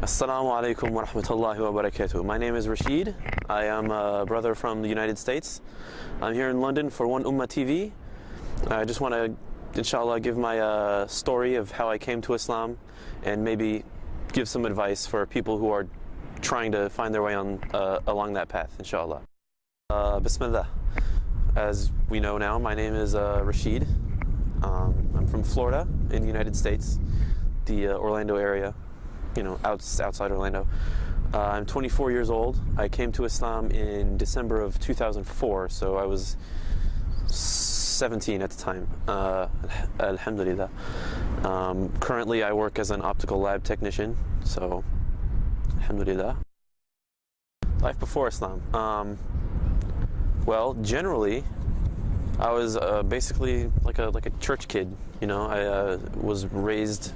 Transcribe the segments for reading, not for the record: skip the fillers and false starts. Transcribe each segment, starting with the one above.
Assalamu alaikum wa rahmatullahi wa barakatuh. My name is Rashid. I am a brother from the United States. I'm here in London for One Ummah TV. I just want to, inshallah, give my story of how I came to Islam and maybe give some advice for people who are trying to find their way on along that path, inshallah. Bismillah. As we know now, my name is Rashid. I'm from Florida in the United States, the Orlando area. Outside Orlando. I'm 24 years old. I came to Islam in December of 2004, so I was 17 at the time. Alhamdulillah. Currently, I work as an optical lab technician, so Alhamdulillah. Life before Islam. Well, generally, I was basically like a church kid. I was raised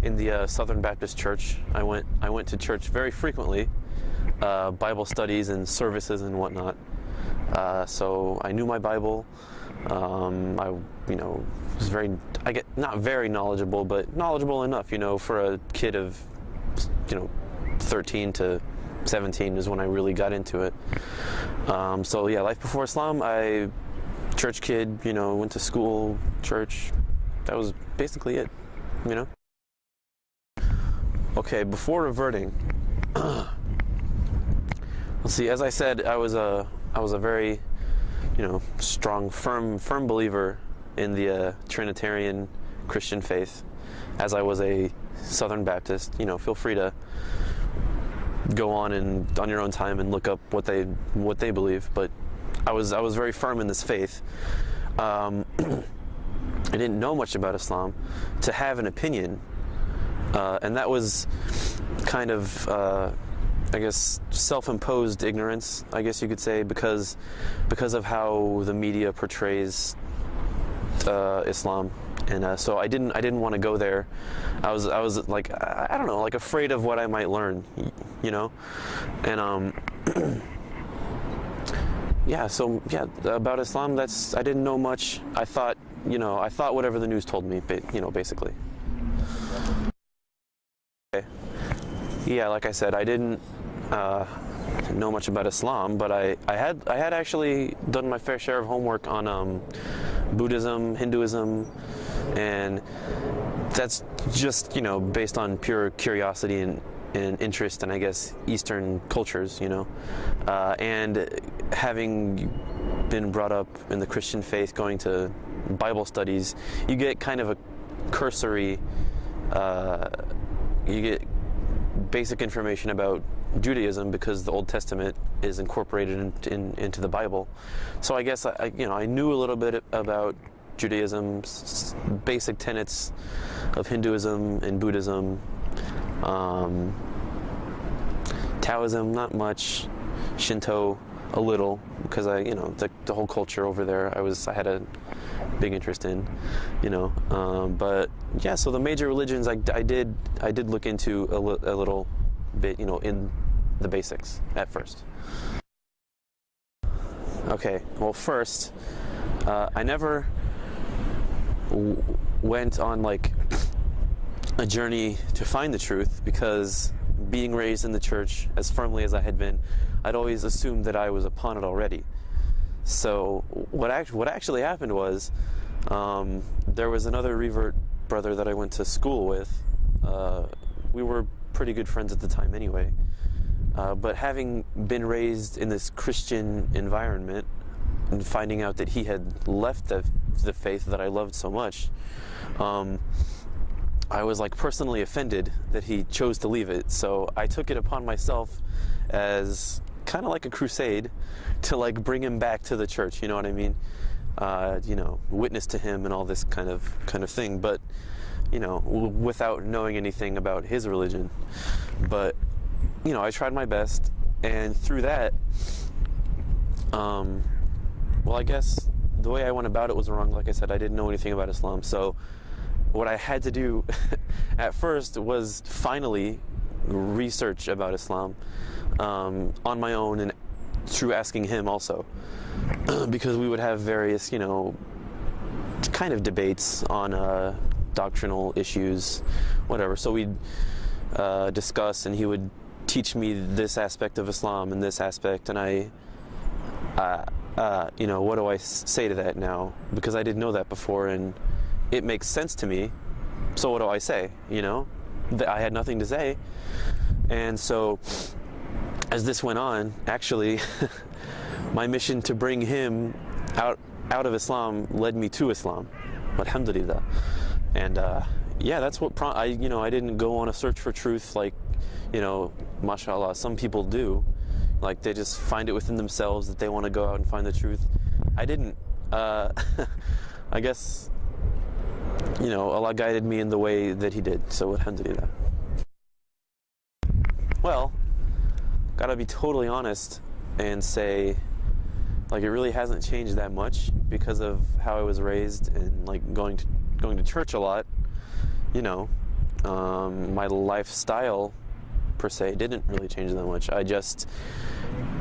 in the Southern Baptist Church. I went to church very frequently, Bible studies and services and whatnot. So I knew my Bible. I was not very knowledgeable, but knowledgeable enough. For a kid of 13 to 17 is when I really got into it. So yeah, life before Islam, church kid, went to school, church. That was basically it, Okay, before reverting, let's see. As I said, I was a very, strong, firm believer in the Trinitarian Christian faith. As I was a Southern Baptist, feel free to go on your own time and look up what they believe. But I was very firm in this faith. I didn't know much about Islam to have an opinion, and that was kind of, I guess, self-imposed ignorance, I guess you could say, because of how the media portrays Islam, and so I didn't want to go there. I was like, I don't know, like afraid of what I might learn, and about Islam, I didn't know much. I thought whatever the news told me, basically. Okay. Yeah, like I said, I didn't know much about Islam, but I had actually done my fair share of homework on Buddhism, Hinduism, and that's just based on pure curiosity and interest in, I guess, Eastern cultures, and having been brought up in the Christian faith, going to Bible studies, you get kind of a cursory, you get basic information about Judaism because the Old Testament is incorporated into the Bible. So I guess I knew a little bit about Judaism, basic tenets of Hinduism and Buddhism. Taoism, not much. Shinto, a little, because the whole culture over there, I had a big interest in, but yeah. So the major religions, I did look into a little bit, in the basics at first. Okay. Well, first, I never went on like a journey to find the truth, because being raised in the church as firmly as I had been, I'd always assumed that I was upon it already. So what actually happened was, there was another revert brother that I went to school with. We were pretty good friends at the time anyway. But having been raised in this Christian environment and finding out that he had left the faith that I loved so much, I was like personally offended that he chose to leave it. So I took it upon myself as kind of like a crusade to like bring him back to the church, you know what I mean? Witness to him and all this kind of thing, but without knowing anything about his religion. But I tried my best, and through that, I guess the way I went about it was wrong. Like I said, I didn't know anything about Islam, so what I had to do at first was finally research about Islam on my own, and through asking him also, because we would have various, kind of debates on doctrinal issues, whatever. So we'd discuss, and he would teach me this aspect of Islam and this aspect, and what do I say to that now? Because I didn't know that before, and it makes sense to me. So what do I say? I had nothing to say, and so as this went on, actually, my mission to bring him out of Islam led me to Islam, alhamdulillah. And that's what I didn't go on a search for truth like, mashallah, some people do. Like, they just find it within themselves that they want to go out and find the truth. I didn't. I guess, Allah guided me in the way that He did, so alhamdulillah. Well, gotta be totally honest and say, like, it really hasn't changed that much because of how I was raised and, like, going to church a lot. My lifestyle per se didn't really change that much. I just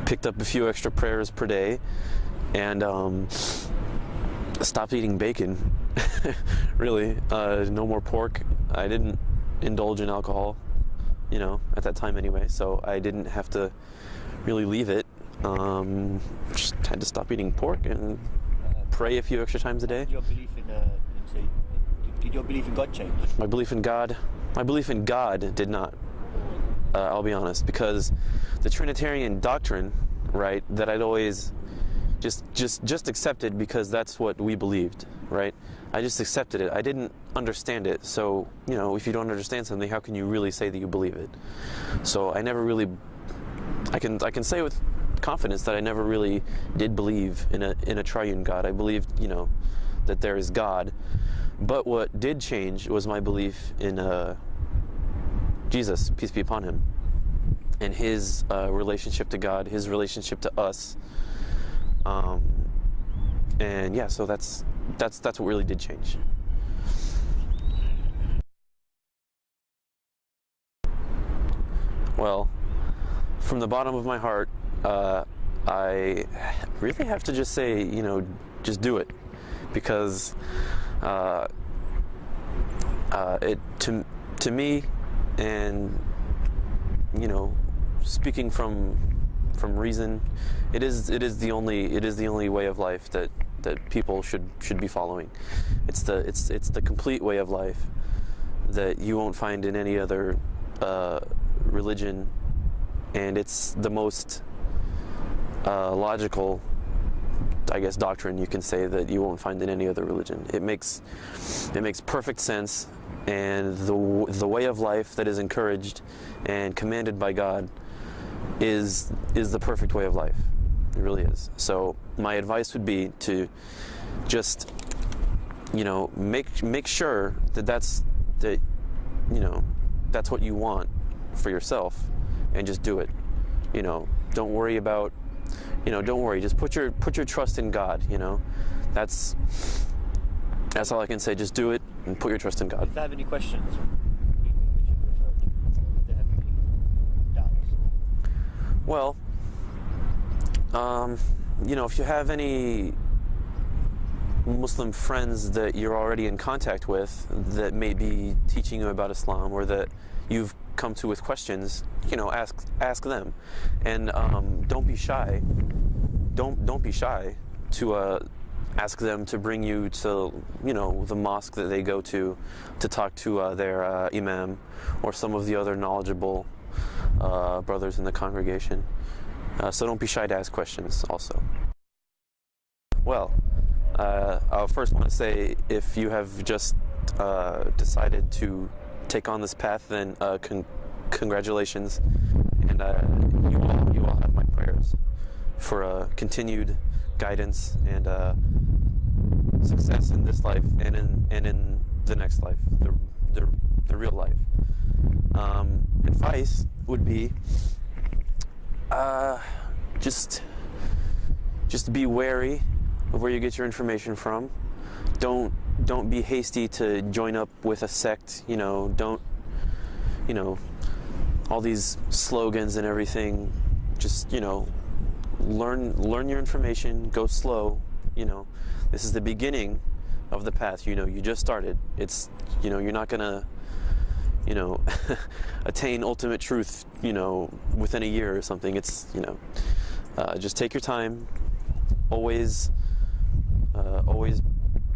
picked up a few extra prayers per day and stopped eating bacon. Really, no more pork. I didn't indulge in alcohol, at that time anyway, so I didn't have to really leave it. Just had to stop eating pork and pray a few extra times a day. Did your belief in God change? My belief in God did not. I'll be honest, because the Trinitarian doctrine, right, that I'd always just accepted because that's what we believed, right? I just accepted it. I didn't understand it. So, if you don't understand something, how can you really say that you believe it? So I never really, I can say with confidence that I never really did believe in a triune God. I believed, that there is God. But what did change was my belief in Jesus, peace be upon him, and his relationship to God, his relationship to us. So that's what really did change. Well, from the bottom of my heart, I really have to just say, just do it, because it to me, and speaking from reason, it is the only way of life that people should be following. It's the complete way of life that you won't find in any other religion, and it's the most logical, I guess, doctrine you can say that you won't find in any other religion. It makes perfect sense, and the way of life that is encouraged and commanded by God is the perfect way of life. It really is. So my advice would be to just make sure that's what you want for yourself, and just do it. Don't worry about don't worry, just put your trust in God. That's all I can say. Just do it and put your trust in God. If they have any questions, we should refer to, if they have any doubts. Well, if you have any Muslim friends that you're already in contact with that may be teaching you about Islam, or that you've come to with questions, ask them, and don't be shy. Don't be shy to ask them to bring you to the mosque that they go to talk to their imam, or some of the other knowledgeable brothers in the congregation. So don't be shy to ask questions also. Well, I'll first want to say, if you have just decided to take on this path, then congratulations, and you all have my prayers for continued guidance and success in this life and in the next life, the real life. Advice would be just be wary of where you get your information from. Don't be hasty to join up with a sect. Don't all these slogans and everything. Just learn your information. Go slow. This is the beginning of the path. You just started. It's you're not gonna you know, attain ultimate truth, you know, within a year or something. It's, you know, just take your time. Always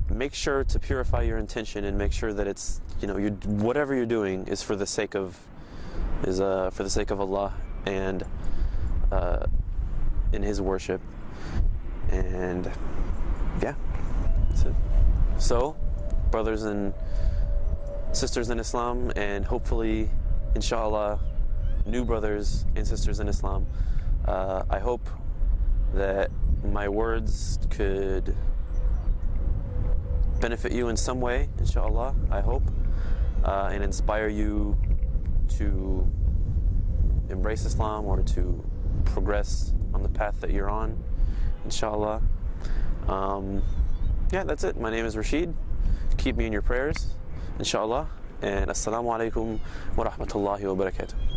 make sure to purify your intention and make sure that it's, you know, whatever you're doing is for the sake of Allah and in His worship. And yeah, that's it. So, brothers and sisters in Islam, and hopefully, inshallah, new brothers and sisters in Islam, I hope that my words could benefit you in some way, inshallah, I hope, and inspire you to embrace Islam or to progress on the path that you're on, inshallah. Yeah, that's it. My name is Rashid. Keep me in your prayers, inshallah, and assalamu alaikum wa rahmatullahi wa barakatuh.